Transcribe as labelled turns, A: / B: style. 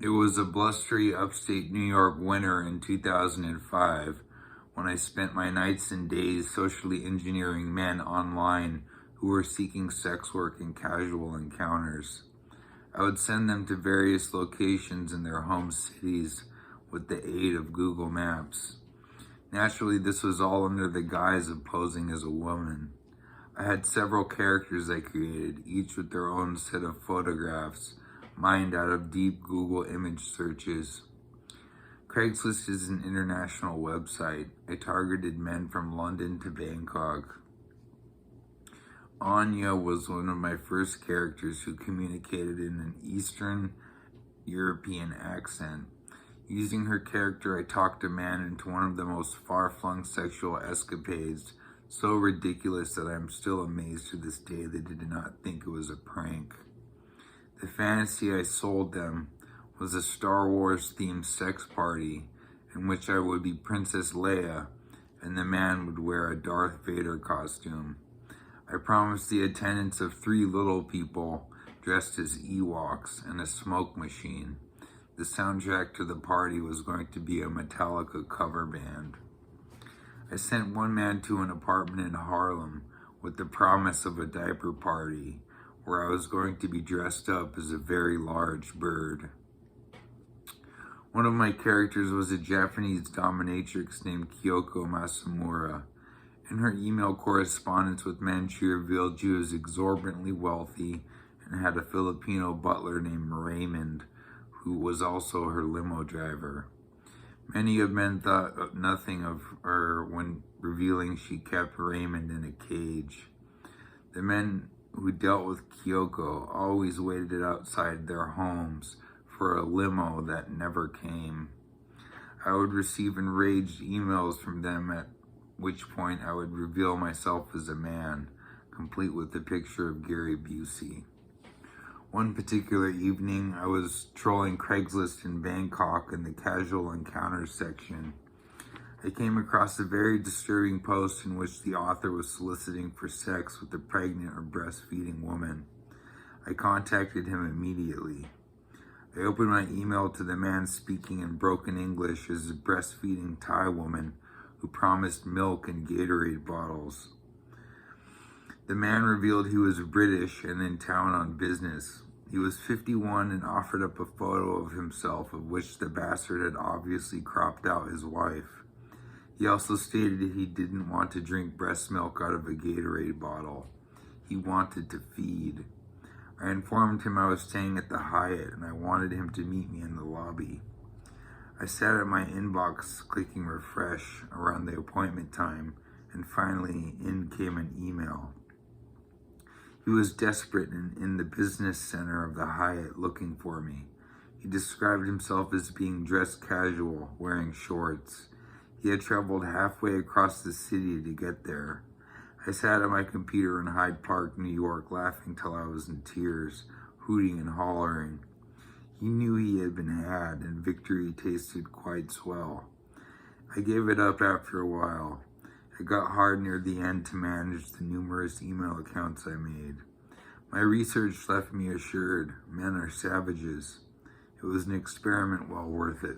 A: It was a blustery upstate New York winter in 2005 when I spent my nights and days socially engineering men online who were seeking sex work and casual encounters. I would send them to various locations in their home cities with the aid of Google Maps. Naturally, this was all under the guise of posing as a woman. I had several characters I created, each with their own set of photographs, mined out of deep Google image searches. Craigslist is an international website. I targeted men from London to Bangkok. Anya was one of my first characters who communicated in an Eastern European accent. Using her character, I talked a man into one of the most far-flung sexual escapades, so ridiculous that I am still amazed to this day that they did not think it was a prank. The fantasy I sold them was a Star Wars-themed sex party in which I would be Princess Leia and the man would wear a Darth Vader costume. I promised the attendance of 3 little people dressed as Ewoks and a smoke machine. The soundtrack to the party was going to be a Metallica cover band. I sent one man to an apartment in Harlem with the promise of a diaper party where I was going to be dressed up as a very large bird. One of my characters was a Japanese dominatrix named Kyoko Masamura. In her email correspondence with men, she revealed she was exorbitantly wealthy and had a Filipino butler named Raymond, who was also her limo driver. Many of men thought nothing of her when revealing she kept Raymond in a cage. The men who dealt with Kyoko always waited outside their homes for a limo that never came. I would receive enraged emails from them, at which point I would reveal myself as a man, complete with a picture of Gary Busey. One particular evening, I was trolling Craigslist in Bangkok in the casual encounters section. I came across a very disturbing post in which the author was soliciting for sex with a pregnant or breastfeeding woman. I contacted him immediately. I opened my email to the man speaking in broken English as a breastfeeding Thai woman who promised milk and Gatorade bottles. The man revealed he was British and in town on business. He was 51 and offered up a photo of himself of which the bastard had obviously cropped out his wife. He also stated he didn't want to drink breast milk out of a Gatorade bottle. He wanted to feed. I informed him I was staying at the Hyatt and I wanted him to meet me in the lobby. I sat at my inbox clicking refresh around the appointment time, and finally in came an email. He was desperate and in the business center of the Hyatt looking for me. He described himself as being dressed casual, wearing shorts. He had traveled halfway across the city to get there. I sat at my computer in Hyde Park, New York, laughing till I was in tears, hooting and hollering. He knew he had been had, and victory tasted quite swell. I gave it up after a while. It got hard near the end to manage the numerous email accounts I made. My research left me assured men are savages. It was an experiment well worth it.